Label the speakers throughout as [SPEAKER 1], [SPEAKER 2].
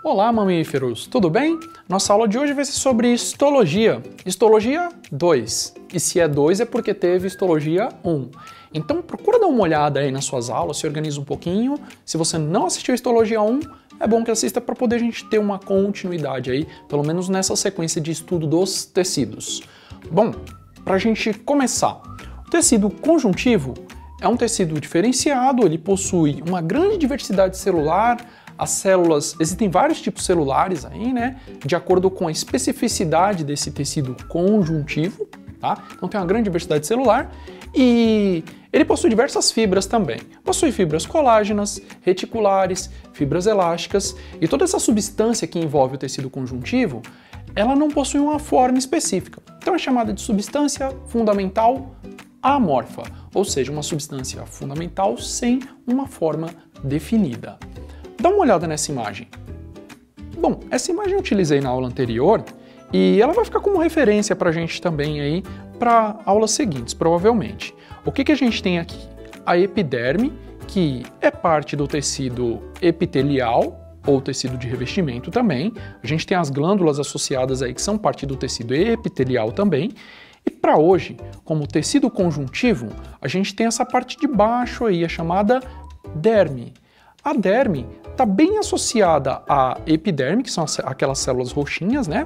[SPEAKER 1] Olá, mamíferos! Tudo bem? Nossa aula de hoje vai ser sobre histologia. Histologia 2. E se é 2 é porque teve histologia 1. Então procura dar uma olhada aí nas suas aulas, se organiza um pouquinho. Se você não assistiu a histologia 1, é bom que assista para poder a gente ter uma continuidade aí, pelo menos nessa sequência de estudo dos tecidos. Bom, para a gente começar, o tecido conjuntivo é um tecido diferenciado, ele possui uma grande diversidade celular. As células, existem vários tipos celulares aí, né? De acordo com a especificidade desse tecido conjuntivo, tá? Então tem uma grande diversidade celular e ele possui diversas fibras também. Possui fibras colágenas, reticulares, fibras elásticas e toda essa substância que envolve o tecido conjuntivo, ela não possui uma forma específica. Então é chamada de substância fundamental amorfa, ou seja, uma substância fundamental sem uma forma definida. Dá uma olhada nessa imagem. Bom, essa imagem eu utilizei na aula anterior e ela vai ficar como referência para a gente também aí para aulas seguintes, provavelmente. O que a gente tem aqui? A epiderme, que é parte do tecido epitelial ou tecido de revestimento também. A gente tem as glândulas associadas aí que são parte do tecido epitelial também. E para hoje, como tecido conjuntivo, a gente tem essa parte de baixo aí, a chamada derme. A derme está bem associada à epiderme, que são aquelas células roxinhas, né?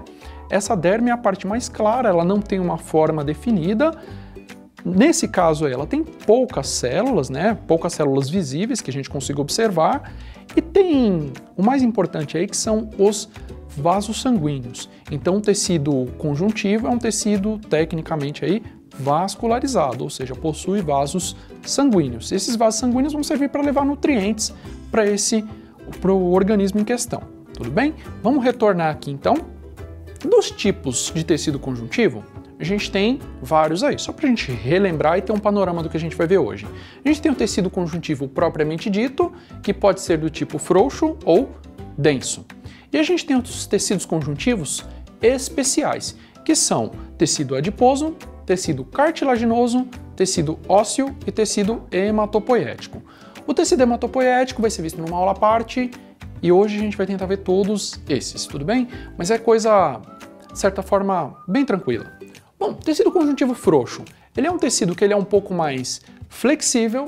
[SPEAKER 1] Essa derme é a parte mais clara, ela não tem uma forma definida. Nesse caso, ela tem poucas células, né? Poucas células visíveis que a gente consiga observar. E tem o mais importante aí, que são os vasos sanguíneos. Então, o tecido conjuntivo é um tecido, tecnicamente, aí, vascularizado, ou seja, possui vasos sanguíneos. Esses vasos sanguíneos vão servir para levar nutrientes para o organismo em questão. Tudo bem? Vamos retornar aqui então. Dos tipos de tecido conjuntivo, a gente tem vários aí, só para a gente relembrar e ter um panorama do que a gente vai ver hoje. A gente tem o tecido conjuntivo propriamente dito, que pode ser do tipo frouxo ou denso. E a gente tem outros tecidos conjuntivos especiais, que são tecido adiposo, tecido cartilaginoso, tecido ósseo e tecido hematopoético. O tecido hematopoético vai ser visto numa aula à parte e hoje a gente vai tentar ver todos esses, tudo bem? Mas é coisa, de certa forma, bem tranquila. Bom, tecido conjuntivo frouxo, ele é um tecido que ele é um pouco mais flexível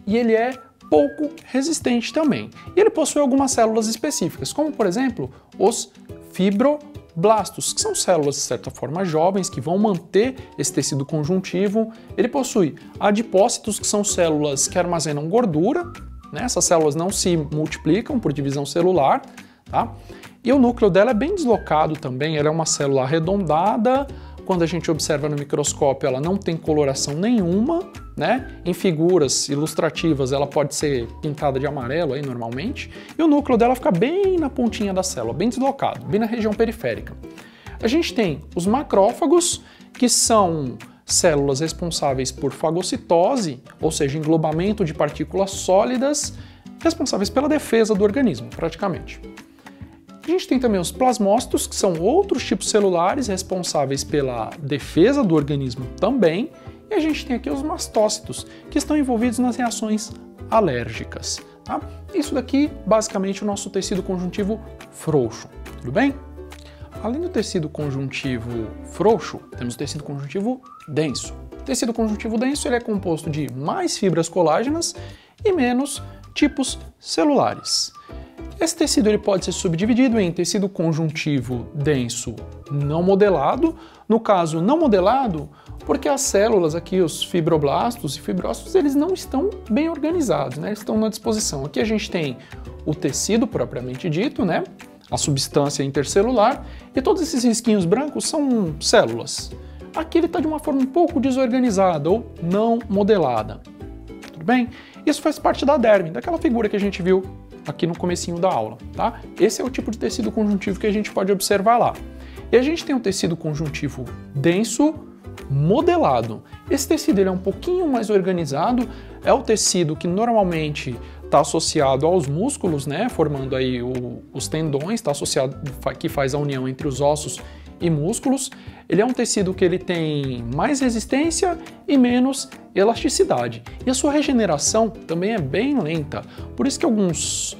[SPEAKER 1] e ele é pouco resistente também. E ele possui algumas células específicas, como por exemplo, os fibroblastos, que são células de certa forma jovens que vão manter esse tecido conjuntivo. Ele possui adipócitos, que são células que armazenam gordura, né? Essas células não se multiplicam por divisão celular, tá? E o núcleo dela é bem deslocado também, ela é uma célula arredondada. Quando a gente observa no microscópio, ela não tem coloração nenhuma, né? Em figuras ilustrativas, ela pode ser pintada de amarelo aí normalmente. E o núcleo dela fica bem na pontinha da célula, bem deslocado, bem na região periférica. A gente tem os macrófagos, que são células responsáveis por fagocitose, ou seja, englobamento de partículas sólidas, responsáveis pela defesa do organismo, praticamente. A gente tem também os plasmócitos, que são outros tipos celulares responsáveis pela defesa do organismo também. E a gente tem aqui os mastócitos, que estão envolvidos nas reações alérgicas. Tá? Isso daqui, basicamente, é o nosso tecido conjuntivo frouxo. Tudo bem? Além do tecido conjuntivo frouxo, temos o tecido conjuntivo denso. O tecido conjuntivo denso ele é composto de mais fibras colágenas e menos tipos celulares. Esse tecido ele pode ser subdividido em tecido conjuntivo denso não modelado. No caso, não modelado, porque as células aqui, os fibroblastos e fibrócitos, eles não estão bem organizados, né? Eles estão na disposição. Aqui a gente tem o tecido propriamente dito, né? A substância intercelular, e todos esses risquinhos brancos são células. Aqui ele está de uma forma um pouco desorganizada ou não modelada. Tudo bem? Isso faz parte da derme, daquela figura que a gente viu aqui no comecinho da aula, tá? Esse é o tipo de tecido conjuntivo que a gente pode observar lá. E a gente tem um tecido conjuntivo denso modelado. Esse tecido ele é um pouquinho mais organizado, é o tecido que normalmente está associado aos músculos, né? Formando aí os tendões, está associado, que faz a união entre os ossos e músculos. Ele é um tecido que ele tem mais resistência e menos elasticidade. E a sua regeneração também é bem lenta. Por isso que alguns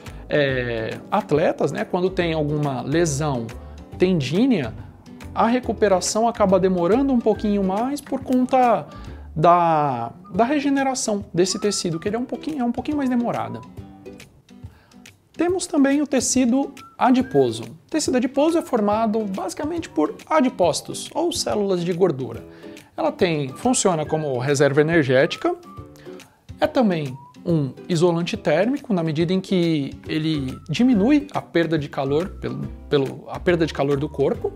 [SPEAKER 1] atletas, né, quando tem alguma lesão tendínea, a recuperação acaba demorando um pouquinho mais por conta da regeneração desse tecido, que ele é um pouquinho mais demorada. Temos também o tecido adiposo. O tecido adiposo é formado basicamente por adipócitos, ou células de gordura. Ela funciona como reserva energética, é também um isolante térmico, na medida em que ele diminui a perda de calor, a perda de calor do corpo.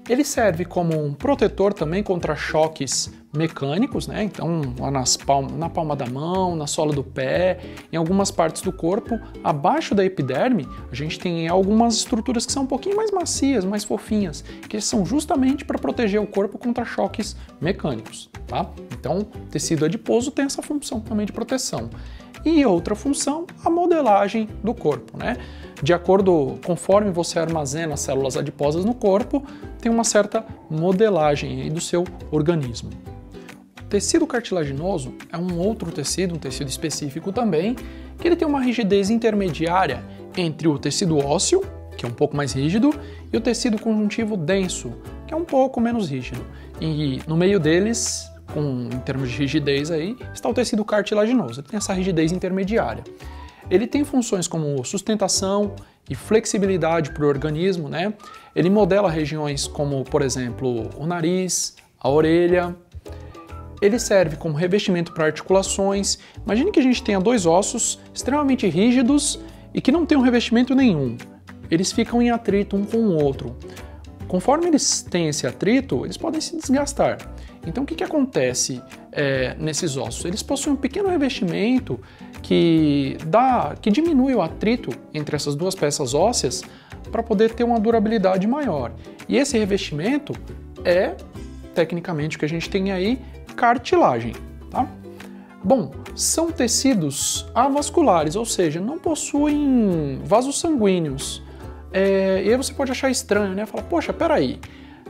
[SPEAKER 1] Ele serve como um protetor também contra choques mecânicos, né? Então, lá na palma da mão, na sola do pé, em algumas partes do corpo, abaixo da epiderme, a gente tem algumas estruturas que são um pouquinho mais macias, mais fofinhas, que são justamente para proteger o corpo contra choques mecânicos, tá? Então, o tecido adiposo tem essa função também de proteção. E outra função, a modelagem do corpo, né? Conforme você armazena as células adiposas no corpo, tem uma certa modelagem aí do seu organismo. O tecido cartilaginoso é um outro tecido, um tecido específico também, que ele tem uma rigidez intermediária entre o tecido ósseo, que é um pouco mais rígido, e o tecido conjuntivo denso, que é um pouco menos rígido. E no meio deles, em termos de rigidez aí, está o tecido cartilaginoso, ele tem essa rigidez intermediária. Ele tem funções como sustentação e flexibilidade para o organismo, né? Ele modela regiões como, por exemplo, o nariz, a orelha. Ele serve como revestimento para articulações. Imagine que a gente tenha dois ossos extremamente rígidos e que não tem um revestimento nenhum. Eles ficam em atrito um com o outro. Conforme eles têm esse atrito, eles podem se desgastar. Então, o que acontece nesses ossos? Eles possuem um pequeno revestimento que diminui o atrito entre essas duas peças ósseas para poder ter uma durabilidade maior. E esse revestimento é, tecnicamente, o que a gente tem aí, cartilagem, tá? Bom, são tecidos avasculares, ou seja, não possuem vasos sanguíneos. E aí você pode achar estranho, né? Fala, poxa, peraí,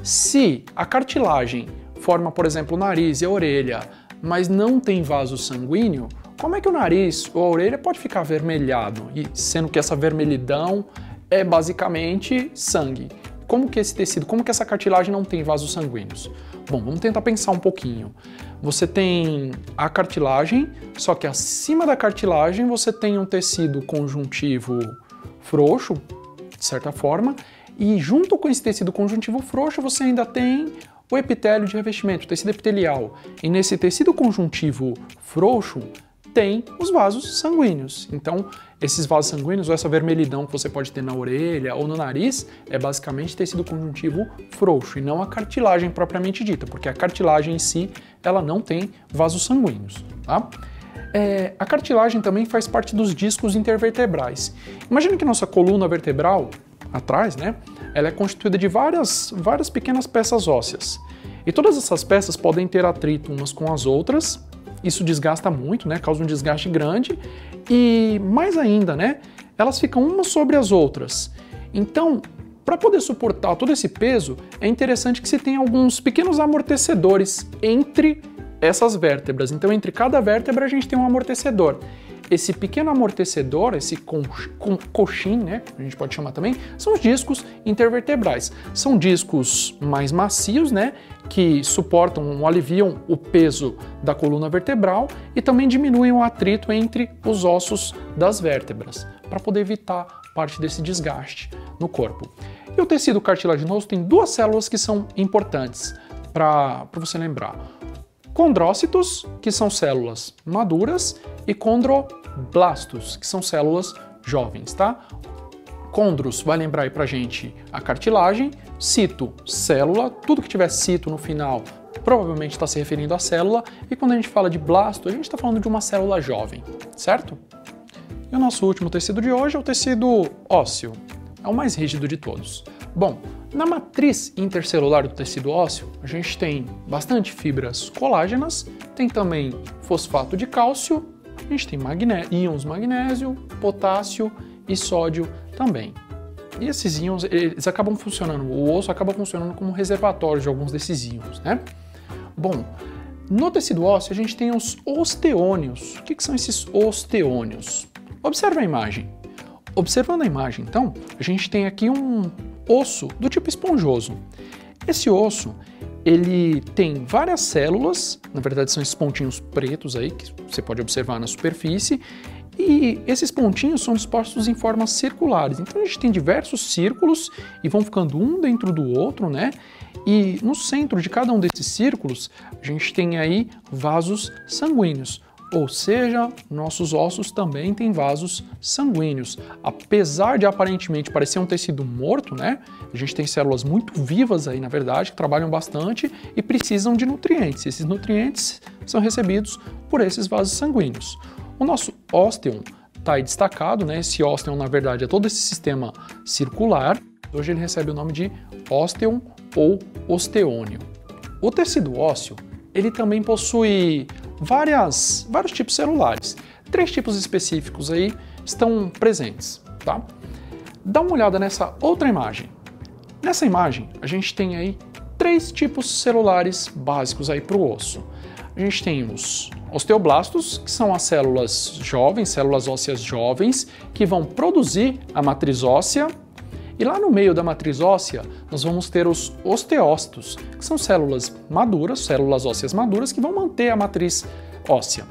[SPEAKER 1] se a cartilagem forma, por exemplo, o nariz e a orelha, mas não tem vaso sanguíneo, como é que o nariz ou a orelha pode ficar avermelhado? E sendo que essa vermelhidão é basicamente sangue. Como que essa cartilagem não tem vasos sanguíneos? Bom, vamos tentar pensar um pouquinho. Você tem a cartilagem, só que acima da cartilagem você tem um tecido conjuntivo frouxo, de certa forma, e junto com esse tecido conjuntivo frouxo você ainda tem o epitélio de revestimento, o tecido epitelial. E nesse tecido conjuntivo frouxo tem os vasos sanguíneos. Então, esses vasos sanguíneos, ou essa vermelhidão que você pode ter na orelha ou no nariz, é basicamente tecido conjuntivo frouxo e não a cartilagem propriamente dita, porque a cartilagem em si, ela não tem vasos sanguíneos, tá? A cartilagem também faz parte dos discos intervertebrais. Imagina que nossa coluna vertebral, atrás, né, ela é constituída de várias pequenas peças ósseas. E todas essas peças podem ter atrito umas com as outras. Isso desgasta muito, né, causa um desgaste grande. E mais ainda, né, elas ficam umas sobre as outras. Então, para poder suportar todo esse peso, é interessante que se tenha alguns pequenos amortecedores entre essas vértebras. Então, entre cada vértebra a gente tem um amortecedor. Esse pequeno amortecedor, esse coxim, né, a gente pode chamar também, são os discos intervertebrais. São discos mais macios, né, que suportam, aliviam o peso da coluna vertebral e também diminuem o atrito entre os ossos das vértebras, para poder evitar parte desse desgaste no corpo. E o tecido cartilaginoso tem duas células que são importantes para você lembrar. Condrócitos, que são células maduras, e condroblastos, que são células jovens, tá? Condros vai lembrar aí pra gente a cartilagem, cito, célula, tudo que tiver cito no final provavelmente está se referindo à célula, e quando a gente fala de blasto, a gente está falando de uma célula jovem, certo? E o nosso último tecido de hoje é o tecido ósseo, é o mais rígido de todos. Bom, na matriz intercelular do tecido ósseo, a gente tem bastante fibras colágenas, tem também fosfato de cálcio, a gente tem íons magnésio, potássio e sódio também. E esses íons, eles acabam funcionando, o osso acaba funcionando como reservatório de alguns desses íons, né? Bom, no tecido ósseo a gente tem os osteônios. O que são esses osteônios? Observe a imagem. Observando a imagem, então, a gente tem aqui um osso do tipo esponjoso. Esse osso, ele tem várias células, na verdade são esses pontinhos pretos aí, que você pode observar na superfície, e esses pontinhos são dispostos em formas circulares. Então a gente tem diversos círculos e vão ficando um dentro do outro, né? E no centro de cada um desses círculos, a gente tem aí vasos sanguíneos. Ou seja, nossos ossos também têm vasos sanguíneos. Apesar de aparentemente parecer um tecido morto, né? A gente tem células muito vivas aí, na verdade, que trabalham bastante e precisam de nutrientes. Esses nutrientes são recebidos por esses vasos sanguíneos. O nosso ósteon está aí destacado, né? Esse ósteon, na verdade, é todo esse sistema circular. Hoje ele recebe o nome de ósteon ou osteônio. O tecido ósseo, ele também possui vários tipos celulares. 3 tipos específicos aí estão presentes, tá? Dá uma olhada nessa outra imagem. Nessa imagem, a gente tem aí 3 tipos celulares básicos aí para o osso. A gente tem os osteoblastos, que são as células jovens, células ósseas jovens, que vão produzir a matriz óssea. E lá no meio da matriz óssea, nós vamos ter os osteócitos, que são células maduras, células ósseas maduras, que vão manter a matriz óssea.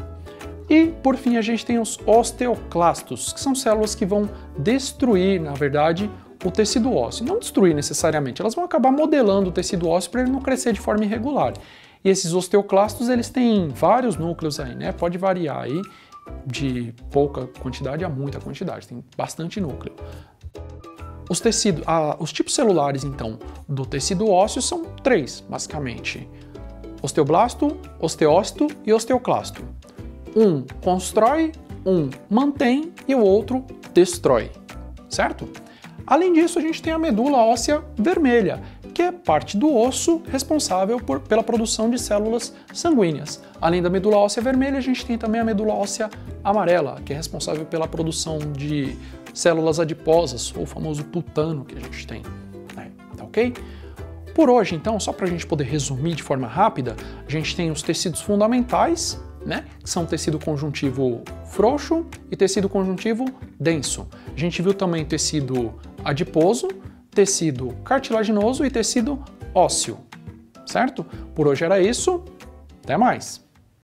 [SPEAKER 1] E, por fim, a gente tem os osteoclastos, que são células que vão destruir, na verdade, o tecido ósseo. Não destruir necessariamente, elas vão acabar modelando o tecido ósseo para ele não crescer de forma irregular. E esses osteoclastos, eles têm vários núcleos aí, né? Pode variar aí de pouca quantidade a muita quantidade, tem bastante núcleo. Os tipos celulares, então, do tecido ósseo são 3, basicamente. Osteoblasto, osteócito e osteoclasto. Um constrói, um mantém e o outro destrói, certo? Além disso, a gente tem a medula óssea vermelha, que é parte do osso responsável pela produção de células sanguíneas. Além da medula óssea vermelha, a gente tem também a medula óssea amarela, que é responsável pela produção de células adiposas, ou o famoso tutano que a gente tem. Tá ok? Por hoje, então, só para a gente poder resumir de forma rápida, a gente tem os tecidos fundamentais, né, que são tecido conjuntivo frouxo e tecido conjuntivo denso. A gente viu também tecido adiposo, tecido cartilaginoso e tecido ósseo, certo? Por hoje era isso, até mais!